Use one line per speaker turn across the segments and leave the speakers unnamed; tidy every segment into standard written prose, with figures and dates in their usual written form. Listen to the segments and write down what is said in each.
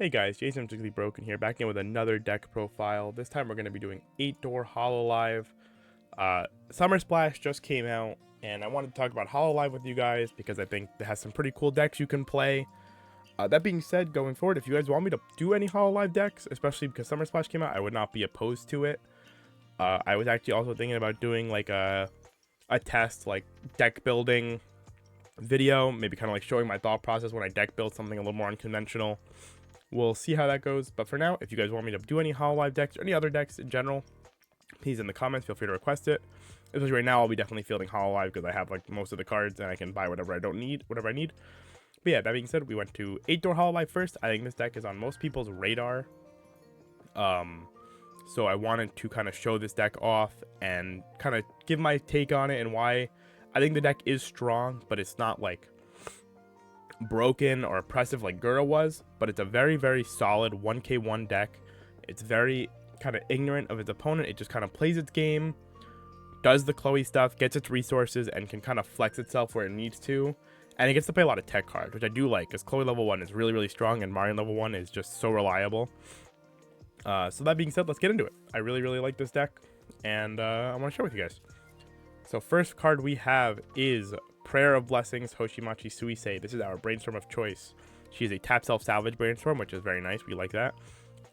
Hey guys, Jason from Strictly Broken here, back in with another deck profile. This time we're going to be doing 8-door Hololive. Summer Splash just came out, and I wanted to talk about Hololive with you guys because I think it has some pretty cool decks you can play. That being said, going forward, if you guys want me to do any Hololive decks, especially because Summer Splash came out, I would not be opposed to it. I was actually also thinking about doing like a test, like deck building video, maybe kind of like showing my thought process when I deck build something a little more unconventional. We'll see how that goes, but for now, if you guys want me to do any Hololive decks or any other decks in general, please in the comments, feel free to request it. Especially right now, I'll be definitely fielding Hololive because I have like most of the cards and I can buy whatever I need. But yeah, that being said, we went to 8-door Hololive first. I think this deck is on most people's radar. So I wanted to kind of show this deck off and kind of give my take on it and why I think the deck is strong, but it's not like broken or oppressive like Gura was, but it's a very, very solid 1k1 deck. It's very kind of ignorant of its opponent. It just kind of plays its game, does the Chloe stuff, gets its resources, and can kind of flex itself where it needs to. And it gets to play a lot of tech cards, which I do like, because Chloe level 1 is really, really strong, and Marion level 1 is just so reliable. So that being said, let's get into it. I really, really like this deck, and I want to share with you guys. So first card we have is Prayer of Blessings, Hoshimachi Suisei. This is our brainstorm of choice. She is a tap self-salvage brainstorm, which is very nice. We like that.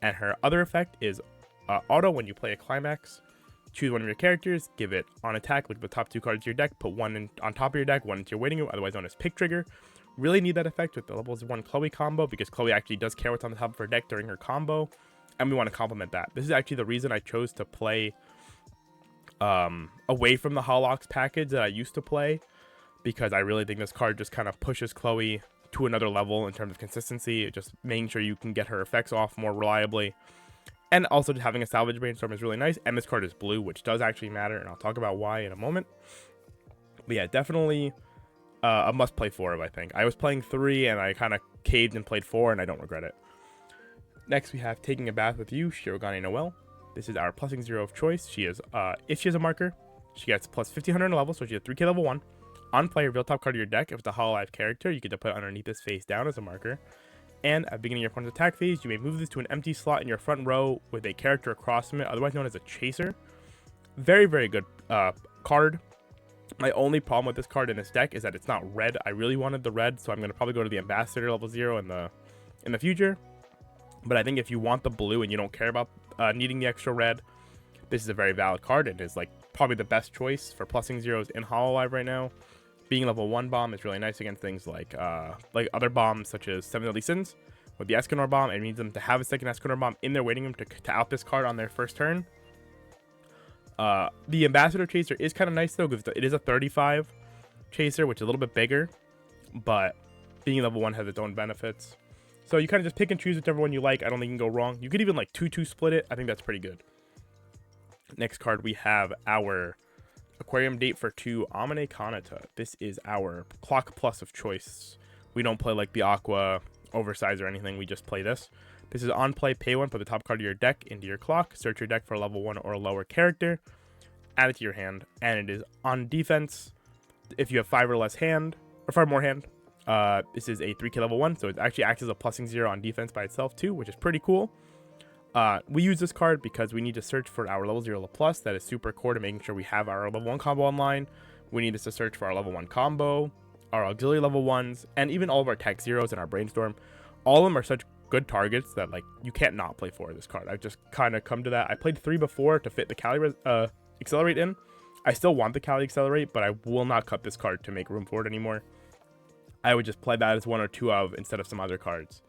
And her other effect is auto when you play a climax. Choose one of your characters, give it on attack, look at the top 2 cards of your deck, put one on top of your deck, one into your waiting room, otherwise known as pick trigger. Really need that effect with the levels 1 Chloe combo, because Chloe actually does care what's on the top of her deck during her combo, and we want to complement that. This is actually the reason I chose to play away from the Holox package that I used to play, because I really think this card just kind of pushes Chloe to another level in terms of consistency, just making sure you can get her effects off more reliably. And also just having a salvage brainstorm is really nice. And this card is blue, which does actually matter, and I'll talk about why in a moment. But yeah, definitely a must play 4, I think. I was playing 3 and I kind of caved and played 4, and I don't regret it. Next we have Taking a Bath with You, Shirogane Noelle. This is our +0 of choice. She is, if she has a marker, she gets plus 1500 level, so she has 3k level 1. On play, reveal top card of your deck. If it's a Hololive character, you get to put it underneath this face down as a marker. And at the beginning of your opponent's attack phase, you may move this to an empty slot in your front row with a character across from it, otherwise known as a chaser. Very, very good card. My only problem with this card in this deck is that it's not red. I really wanted the red, so I'm going to probably go to the Ambassador level 0 in the future. But I think if you want the blue and you don't care about needing the extra red, this is a very valid card and is like probably the best choice for +0 zeros in Hololive right now. Being level 1 bomb is really nice against things like other bombs such as 7 Deadly Sins. With the Escanor bomb, it needs them to have a second Escanor bomb in their waiting room to out this card on their first turn. The Ambassador Chaser is kind of nice though, because it is a 35 Chaser, which is a little bit bigger, but being level 1 has its own benefits. So you kind of just pick and choose whichever one you like. I don't think you can go wrong. You could even like 2-2 split it. I think that's pretty good. Next card we have our Aquarium Date for 2, Amane Kanata. This is our clock plus of choice. We don't play like the Aqua Oversize or anything. We just play this. This is on play, pay 1, put the top card of your deck into your clock. Search your deck for a level 1 or lower character. Add it to your hand. And it is on defense. If you have 5 or less hand, or 5 more hand, this is a 3k level 1. So it actually acts as a +0 on defense by itself too, which is pretty cool. We use this card because we need to search for our level 0 plus. That is super core to making sure we have our level 1 combo online. We need this to search for our level 1 combo, our auxiliary level 1s, and even all of our tech zeros in our brainstorm. All of them are such good targets that like you can't not play 4 of this card. I've just kind of come to that. I played 3 before to fit the Cali Accelerate in. I still want the Cali Accelerate, but I will not cut this card to make room for it anymore. I would just play that as 1 or 2 of instead of some other cards.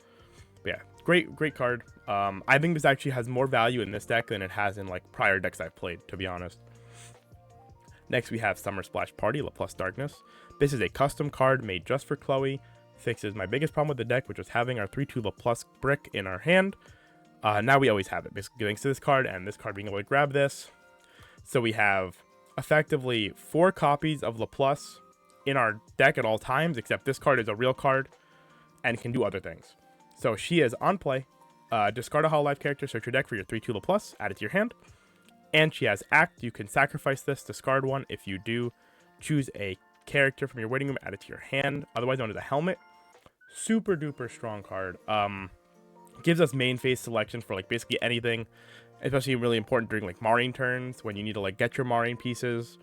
But yeah, great card. I think this actually has more value in this deck than it has in like prior decks I've played, to be honest. Next we have Summer Splash Party, Laplace Darkness. This is a custom card made just for Chloe. Fixes my biggest problem with the deck, which was having our 3/2 Laplace brick in our hand. Now we always have it, basically thanks to this card and this card being able to grab this. So we have effectively 4 copies of Laplace in our deck at all times, except this card is a real card and can do other things. So she is on play. Discard a Hololive character, search your deck for your 3/2 Laplace, add it to your hand. And she has Act. You can sacrifice this, discard 1. If you do, choose a character from your waiting room, add it to your hand, otherwise known as a helmet. Super duper strong card. Gives us main phase selection for like basically anything, especially really important during like Marine turns when you need to like get your Marine pieces.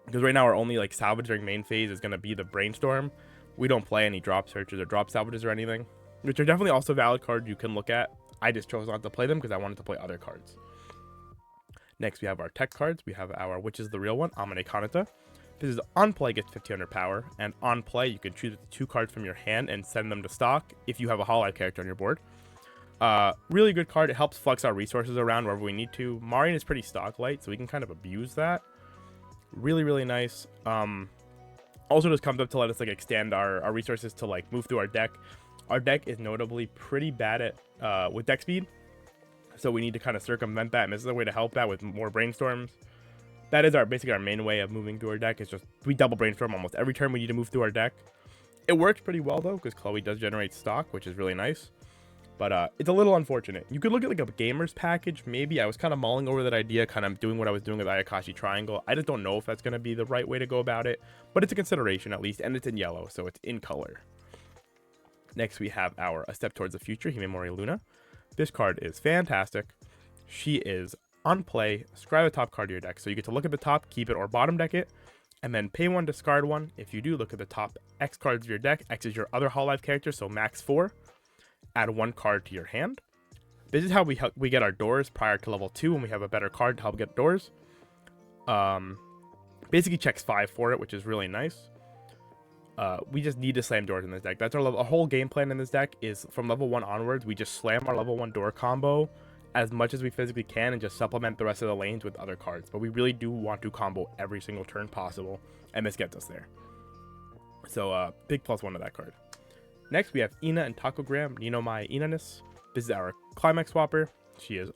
Because right now our only like salvage during main phase is going to be the Brainstorm. We don't play any drop searches or drop salvages or anything, which are definitely also valid cards you can look at. I just chose not to play them because I wanted to play other cards. Next, we have our tech cards. We have our, which is the real one, Amane Kanata. This is on play, gets 1500 power, and on play, you can choose 2 cards from your hand and send them to stock if you have a Hololive character on your board. Really good card. It helps flex our resources around wherever we need to. Marine is pretty stock light, so we can kind of abuse that. Really, really nice. Also just comes up to let us like extend our resources to like move through our deck. Our deck is notably pretty bad at with deck speed, so we need to kind of circumvent that, and this is a way to help that with more brainstorms. That is basically our main way of moving through our deck. Is just we double brainstorm almost every turn we need to move through our deck. It works pretty well though, because Chloe does generate stock, which is really nice. But it's a little unfortunate. You could look at like a gamer's package, maybe. I was kind of mulling over that idea, kind of doing what I was doing with Ayakashi Triangle. I just don't know if that's going to be the right way to go about it, but it's a consideration at least, and it's in yellow, so it's in color. Next, we have our A Step Towards the Future, Himemori Luna. This card is fantastic. She is on play, scry the top card of your deck. So you get to look at the top, keep it, or bottom deck it, and then pay 1, discard 1. If you do, look at the top X cards of your deck. X is your other Hololive character, so max 4. Add 1 card to your hand. This is how we get our doors prior to level 2 when we have a better card to help get doors. Basically checks 5 for it, which is really nice. We just need to slam doors in this deck. That's our whole game plan in this deck is from level 1 onwards, we just slam our level 1 door combo as much as we physically can and just supplement the rest of the lanes with other cards. But we really do want to combo every single turn possible, and this gets us there. So big +1 to that card. Next, we have Ina and Takogram, Ninomai Inanis. This is our Climax Swapper. She is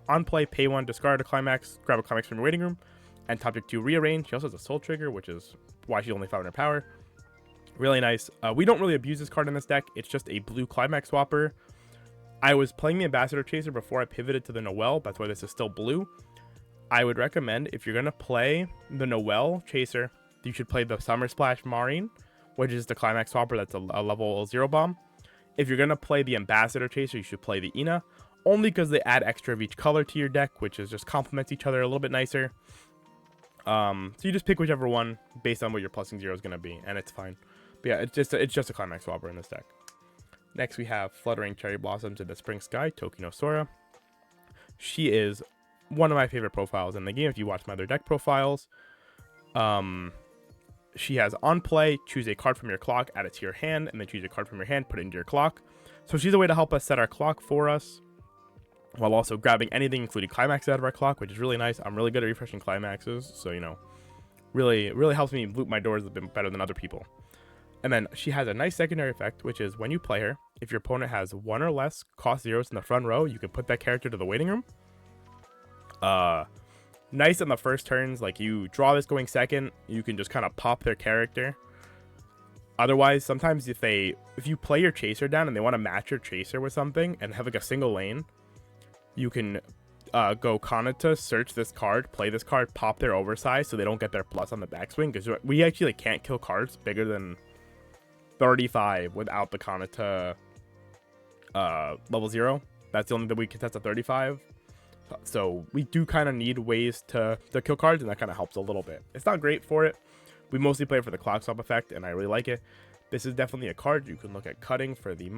on play, pay 1, discard a Climax, grab a Climax from your waiting room, and top deck 2, rearrange. She also has a Soul Trigger, which is why she's only 500 power. Really nice. We don't really abuse this card in this deck. It's just a blue Climax Swapper. I was playing the Ambassador Chaser before I pivoted to the Noelle. That's why this is still blue. I would recommend, if you're going to play the Noelle Chaser, you should play the Summer Splash Marine, which is the Climax Swapper. That's a level 0 bomb. If you're going to play the Ambassador Chaser, you should play the Ina, only because they add extra of each color to your deck, which is just complements each other a little bit nicer. So you just pick whichever one based on what your +0 is going to be, and it's fine. But yeah, it's just a Climax Swapper in this deck. Next, we have Fluttering Cherry Blossoms in the Spring Sky, Tokino Sora. She is one of my favorite profiles in the game. If you watch my other deck profiles, she has on play, choose a card from your clock, add it to your hand, and then choose a card from your hand, put it into your clock. So she's a way to help us set our clock for us, while also grabbing anything, including climax out of our clock, which is really nice. I'm really good at refreshing climaxes, so you know, really helps me loop my doors a bit better than other people. And then she has a nice secondary effect, which is when you play her, if your opponent has 1 or less cost zeros in the front row, you can put that character to the waiting room. Nice on the first turns, like you draw this going second, you can just kind of pop their character. Otherwise, sometimes if you play your chaser down and they want to match your chaser with something and have like a single lane, you can go Kanata, search this card, play this card, pop their oversize so they don't get their plus on the backswing, because we actually can't kill cards bigger than 35 without the Kanata level 0. That's the only that we can test at 35. So we do kind of need ways to kill cards, and that kind of helps a little bit. It's not great for it. We mostly play for the clock swap effect, and I really like it. This is definitely a card you can look at cutting for the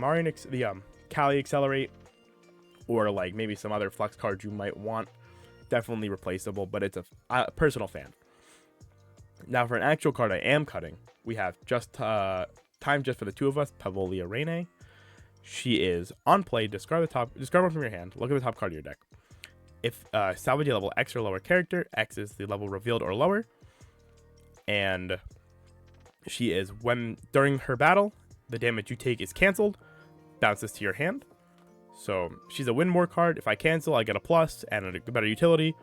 Kali Accelerate, or like maybe some other flex cards you might want. Definitely replaceable, but it's a personal fan. Now for an actual card I am cutting, we have just time just for the 2 of us, Pavolia Reine. She is on play, discard one from your hand, look at the top card of your deck. If salvage a level X or lower character, X is the level revealed or lower. And she is, during her battle, the damage you take is cancelled, bounces to your hand. So she's a win more card. If I cancel, I get a plus and a better utility.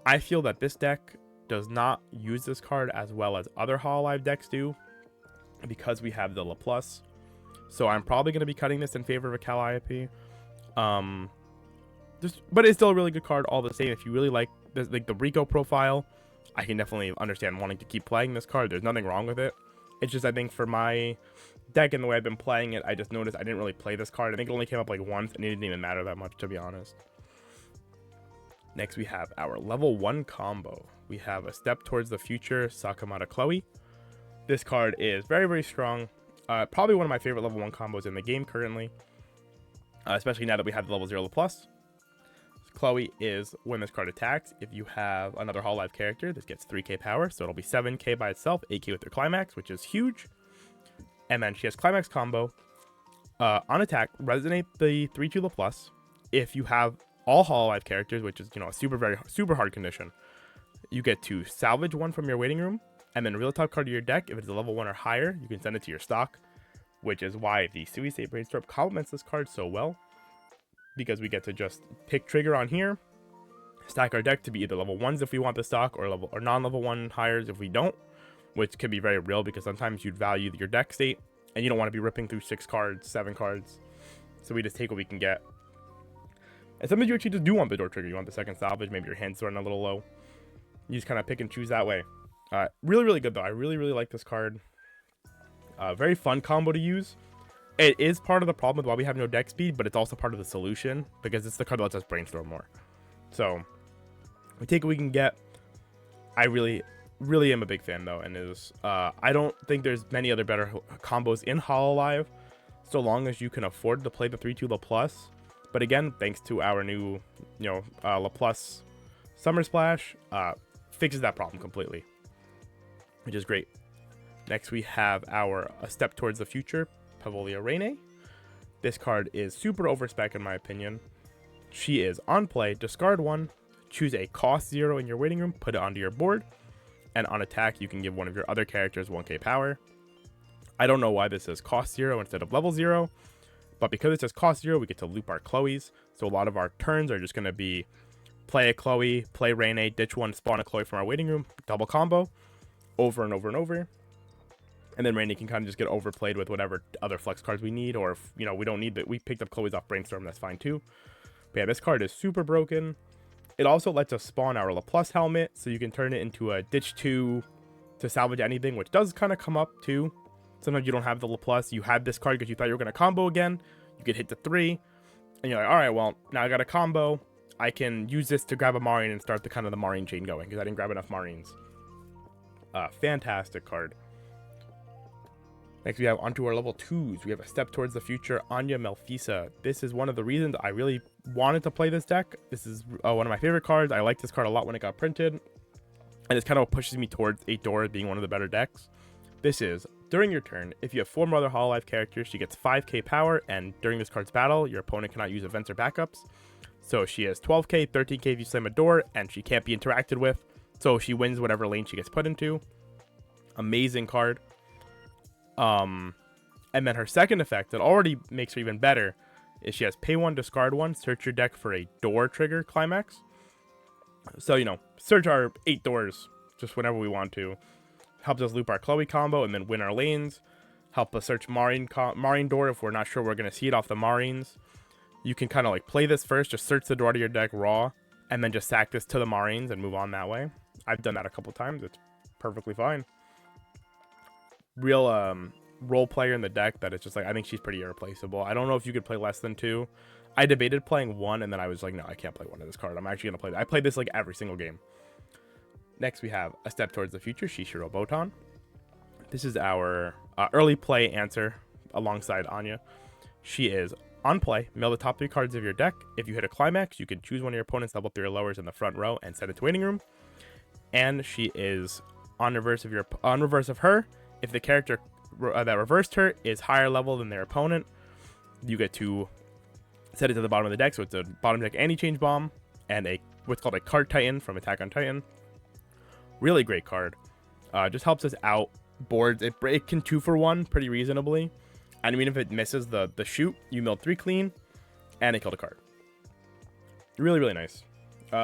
I feel that this deck does not use this card as well as other Hololive decks do, because we have the LaPlus. So I'm probably going to be cutting this in favor of a Calliope. But it's still a really good card all the same. If you really like the Rico profile, I can definitely understand wanting to keep playing this card. There's nothing wrong with it. It's just, I think for my deck and the way I've been playing it, I just noticed I didn't really play this card. I think it only came up like once, and it didn't even matter that much, to be honest. Next, we have our level 1 combo. We have A Step Towards the Future, Sakamata Chloe. This card is very, very strong. Probably one of my favorite level 1 combos in the game currently, especially now that we have the level 0 plus. Chloe is, when this card attacks, if you have another Hololive character, this gets 3k power, so it'll be 7k by itself, 8k with their climax, which is huge. And then she has climax combo. On attack, resonate the 3/2 plus. If you have all Hololive characters, which is, you know, a super hard condition, you get to salvage one from your waiting room, and then reveal the top card of your deck. If it's a level 1 or higher, you can send it to your stock, which is why the Suicide Brainstorm complements this card so well, because we get to just pick trigger on here, stack our deck to be either level 1s if we want the stock, or non-level 1 hires if we don't, which can be very real because sometimes you'd value your deck state and you don't want to be ripping through 6 cards, 7 cards. So we just take what we can get. And sometimes you actually just do want the door trigger. You want the second salvage, maybe your hand's running a little low. You just kind of pick and choose that way. Really, really good though. I really, really like this card. Very fun combo to use. It is part of the problem with why we have no deck speed, but it's also part of the solution because it's the card that lets us brainstorm more. So we take what we can get. I really am a big fan though, and I don't think there's many other better combos in Hololive, so long as you can afford to play the 3/2 LaPlus. But again, thanks to our new, LaPlus Summer Splash, fixes that problem completely, which is great. Next, we have our A Step Towards the Future, Pavolia Reine. This card is super overspec in my opinion. She is on play, discard one, choose a cost 0 in your waiting room, put it onto your board, and on attack, you can give one of your other characters 1k power. I don't know why this is cost 0 instead of level 0, but because it says cost 0, we get to loop our Chloes. So a lot of our turns are just going to be play a Chloe, play Reine, ditch one, spawn a Chloe from our waiting room, double combo, over and over and over. And then Reine can kind of just get overplayed with whatever other flex cards we need, or if, we don't need that. We picked up Chloe's off Brainstorm, that's fine too. But yeah, this card is super broken. It also lets us spawn our LaPlus helmet, so you can turn it into a ditch 2 to salvage anything, which does kind of come up too. Sometimes you don't have the LaPlus, you had this card because you thought you were going to combo again, you get hit to 3, and you're like, alright, well, now I got a combo, I can use this to grab a Marine and start the Marine chain going, because I didn't grab enough Marines. Fantastic card. Next we have onto our level 2s. We have A Step Towards the Future, Anya Melfisa. This is one of the reasons I really wanted to play this deck. This is one of my favorite cards. I like this card a lot when it got printed, and it's kind of what pushes me towards 8 Doors being one of the better decks. This is, during your turn, if you have 4 more other Hololive characters, she gets 5k power, and during this card's battle, your opponent cannot use events or backups. So she has 12k, 13k if you slam a door, and she can't be interacted with, so she wins whatever lane she gets put into. Amazing card. And then her second effect that already makes her even better is she has pay 1, discard 1, search your deck for a door trigger climax. So, search our 8 doors just whenever we want to. Helps us loop our Chloe combo and then win our lanes. Help us search Marine door if we're not sure we're going to see it off the Marines. You can kind of play this first, just search the door to your deck raw, and then just sack this to the Marines and move on that way. I've done that a couple times. It's perfectly fine. Real role player in the deck that it's just I think she's pretty irreplaceable. I don't know if you could play less than 2. I debated playing 1, and then I was like, no, I can't play 1 of this card. I'm actually going to play that. I played this every single game. Next, we have A Step Towards the Future, Shishiro Botan. This is our early play answer alongside Anya. She is on play, mill the top 3 cards of your deck. If you hit a climax, you can choose one of your opponent's level 3 or lowers in the front row and send it to waiting room. And she is on reverse of her. If the character that reversed her is higher level than their opponent, you get to set it to the bottom of the deck. So it's a bottom deck anti-change bomb and what's called a card Titan from Attack on Titan. Really great card. Just helps us out boards. It can 2-for-1 pretty reasonably. And I mean, if it misses the shoot, you milled 3 clean, and it killed a card. Really, really nice.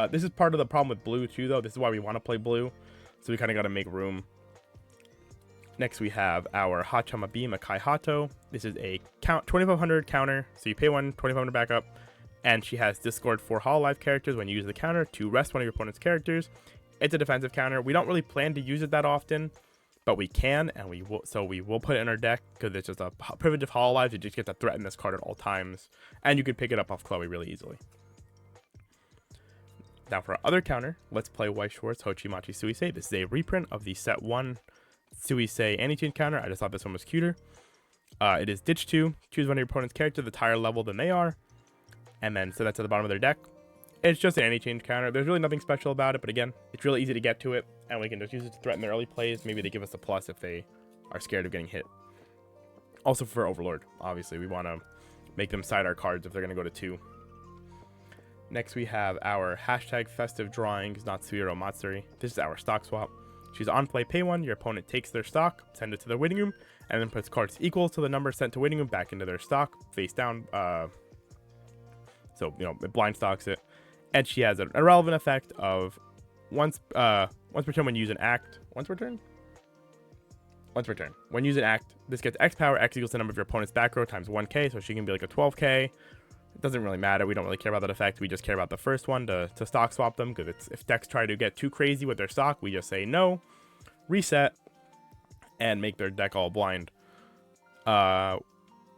This is part of the problem with blue too, though. This is why we want to play blue. So we kind of got to make room. Next, we have our Hachamabi Makai Hato. This is a 2500 counter. So you pay 1, 2500 backup. And she has discard 4 Hololive characters when you use the counter to rest one of your opponent's characters. It's a defensive counter. We don't really plan to use it that often, but we can, and we will. So we will put it in our deck because it's just a privilege of Hololive. You just get to threaten this card at all times, and you can pick it up off Chloe really easily. Now for our other counter, let's play Weiss Schwarz Hochimachi Suisei. This is a reprint of the set 1 Suisei anti-chain counter. I just thought this one was cuter. It is ditch 2. Choose one of your opponent's character that's higher level than they are, and then set that to the bottom of their deck. It's just an anti-chain counter. There's really nothing special about it, but again, it's really easy to get to it, and we can just use it to threaten their early plays. Maybe they give us a plus if they are scared of getting hit. Also for Overlord, obviously, we want to make them side our cards if they're going to go to 2. Next, we have our hashtag festive drawings, Natsuhiro Matsuri. This is our stock swap. She's on play, pay 1. Your opponent takes their stock, send it to their waiting room, and then puts cards equal to the number sent to waiting room back into their stock, face down. So, it blind stocks it. And she has an irrelevant effect of once per turn when you use an act. Once per turn? Once per turn. When you use an act, this gets X power. X equals the number of your opponent's back row times 1k. So she can be like a 12k. It doesn't really matter. We don't really care about that effect. We just care about the first one to stock swap them. Because if decks try to get too crazy with their stock, we just say no, reset, and make their deck all blind.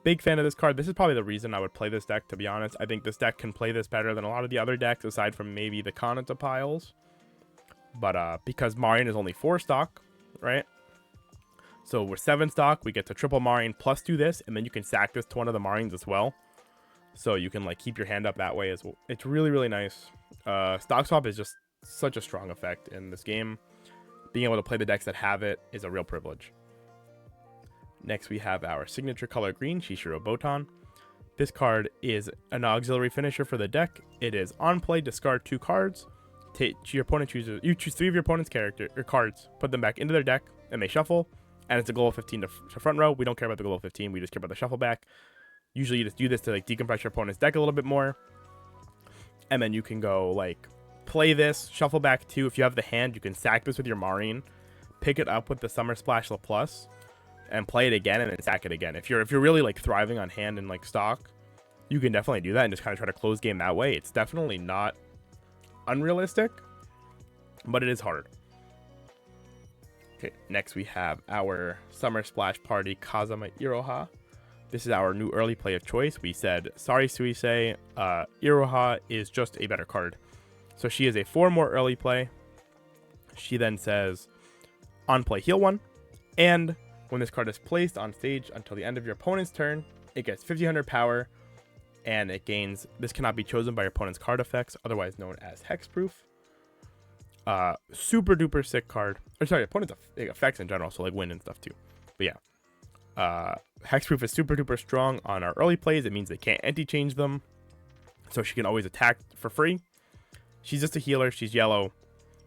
Big fan of this card. This is probably the reason I would play this deck, to be honest. I think this deck can play this better than a lot of the other decks, aside from maybe the Kanata piles. But because Marine is only 4 stock, right? So with 7 stock, we get to triple Marine plus do this, and then you can sack this to one of the Marines as well. So you can keep your hand up that way as well. It's really, really nice. Stock swap is just such a strong effect in this game. Being able to play the decks that have it is a real privilege. Next, we have our signature color green, Shishiro Botan. This card is an auxiliary finisher for the deck. It is on play, discard 2 cards. Your opponent chooses. You choose 3 of your opponent's cards, put them back into their deck, and they shuffle. And it's a goal of 15 to front row. We don't care about the goal of 15. We just care about the shuffle back. Usually, you just do this to decompress your opponent's deck a little bit more, and then you can go play this, shuffle back 2. If you have the hand, you can sack this with your Marine, pick it up with the Summer Splash La Plus, and play it again and then sack it again. If you're really thriving on hand and stock, you can definitely do that and just kind of try to close game that way. It's definitely not unrealistic, but it is hard. Okay, next we have our Summer Splash Party Kazama Iroha. This is our new early play of choice. We said, sorry Suisei, Iroha is just a better card. So she is a 4 more early play. She then says, on play heal 1, and when this card is placed on stage until the end of your opponent's turn, it gets 1500 power, and it gains, this cannot be chosen by your opponent's card effects, otherwise known as hexproof. Super duper sick card. Or sorry, opponent's effects in general, so wind and stuff too. But yeah. Hexproof is super duper strong on our early plays. It means they can't anti-change them, so she can always attack for free. She's just a healer. She's yellow.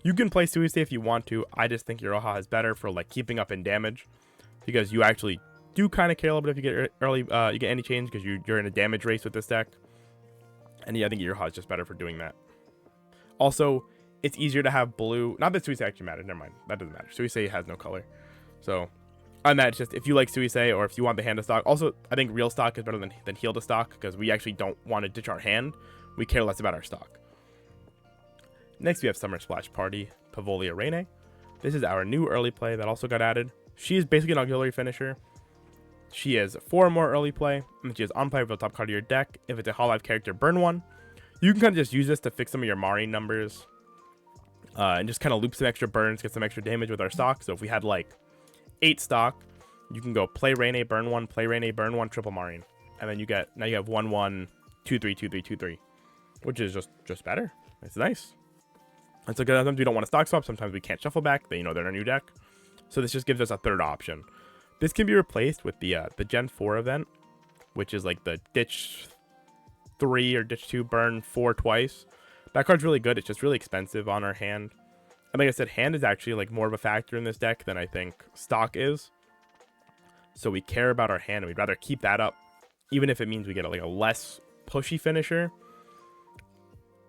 You can play Suisei if you want to. I just think Iroha is better for keeping up in damage, because you actually do kind of care a little bit if you get early, you get anti-change, because you're in a damage race with this deck. And yeah, I think Iroha is just better for doing that. Also, it's easier to have blue. Not that Suisei actually matters. Never mind. That doesn't matter. Suisei has no color. So on that, it's just if you like Suisei or if you want the hand to stock. Also, I think real stock is better than heal to stock, because we actually don't want to ditch our hand. We care less about our stock. Next, we have Summer Splash Party Pavolia Reine. This is our new early play that also got added. She is basically an auxiliary finisher. She is 4 more early play, and she is on play with the top card of your deck. If it's a Hololive character, burn 1. You can kind of just use this to fix some of your Marine numbers, and just kind of loop some extra burns, get some extra damage with our stock. So if we had 8 stock, you can go play Reine, burn 1, play Reine, burn 1, triple Marine, and then now you have 1-1, 2-3, 2-3, 2-3, which is just better. It's nice. And so sometimes we don't want to stock swap. Sometimes we can't shuffle back. They're in our new deck. So this just gives us a third option. This can be replaced with the Gen 4 event, which is the ditch 3 or ditch 2, burn 4 twice. That card's really good. It's just really expensive on our hand. And like I said, hand is actually more of a factor in this deck than I think stock is. So we care about our hand, and we'd rather keep that up, even if it means we get a less pushy finisher.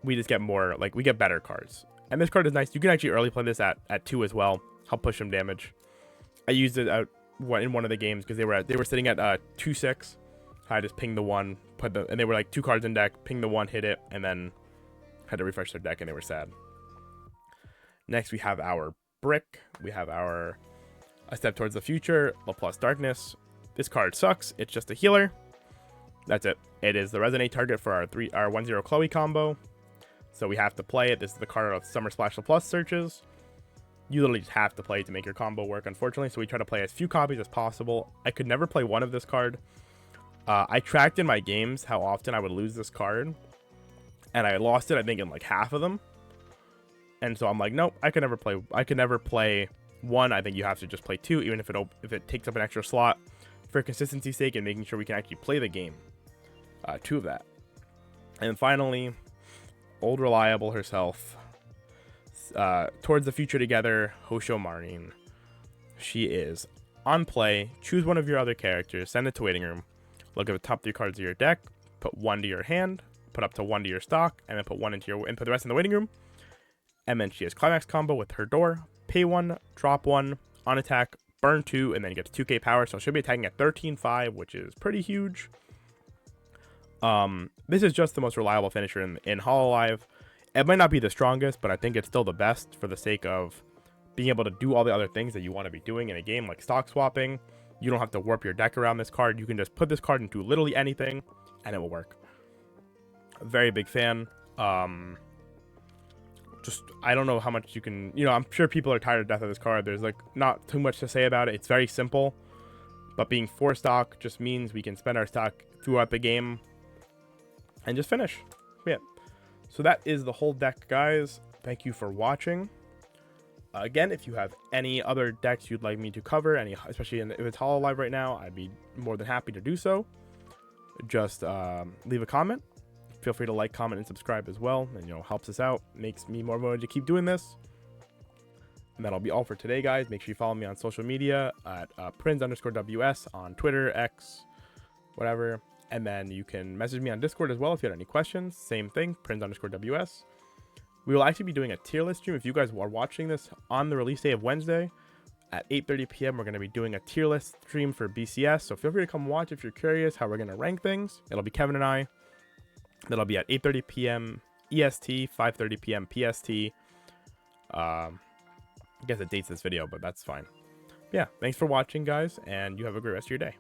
We just get more, we get better cards. And this card is nice. You can actually early play this at 2 as well. Help push some damage. I used it in one of the games because they were sitting at 2-6. I just pinged the 1, and they were 2 cards in deck, pinged the 1, hit it, and then had to refresh their deck, and they were sad. Next, we have our brick. We have our A Step Towards the Future, LaPlus Darkness. This card sucks. It's just a healer. That's it. It is the Resonate target for our 1-0 Chloe combo. So we have to play it. This is the card of Summer Splash LaPlus searches. You literally just have to play it to make your combo work, unfortunately. So we try to play as few copies as possible. I could never play one of this card. I tracked in my games how often I would lose this card. And I lost it, I think, in like half of them. And so I'm like, nope, I could never play one. I think you have to just play two, even if it takes up an extra slot, for consistency's sake and making sure we can actually play the game. Two of that. And finally, old reliable herself, Towards the Future Together, Hosho Marin. She is on play. Choose one of your other characters, send it to waiting room, look at the top 3 cards of your deck, put 1 to your hand, put up to 1 to your stock, and then put 1 into your, and put the rest in the waiting room. And then she has Climax combo with her door, pay 1, drop 1, on attack, burn 2, and then gets 2k power. So she'll be attacking at 13-5, which is pretty huge. This is just the most reliable finisher in Hololive. It might not be the strongest, but I think it's still the best for the sake of being able to do all the other things that you want to be doing in a game, like stock swapping. You don't have to warp your deck around this card. You can just put this card into literally anything, and it will work. Very big fan. Just, I don't know how much you can, I'm sure people are tired of death of this card. There's like not too much to say about it. It's very simple, but being 4 stock just means we can spend our stock throughout the game and just finish. Yeah. So that is the whole deck, guys. Thank you for watching. Again, if you have any other decks you'd like me to cover, especially if it's Hololive right now, I'd be more than happy to do so. Just leave a comment. Feel free to like, comment, and subscribe as well. And, helps us out. Makes me more motivated to keep doing this. And that'll be all for today, guys. Make sure you follow me on social media at Prinz_WS on Twitter, X, whatever. And then you can message me on Discord as well if you had any questions. Same thing, Prinz_WS. We will actually be doing a tier list stream. If you guys are watching this on the release day of Wednesday at 8:30 p.m., we're going to be doing a tier list stream for BCS. So feel free to come watch if you're curious how we're going to rank things. It'll be Kevin and I. That'll be at 8:30 p.m. EST, 5:30 p.m. PST. I guess it dates this video, but that's fine. Yeah, thanks for watching, guys, and you have a great rest of your day.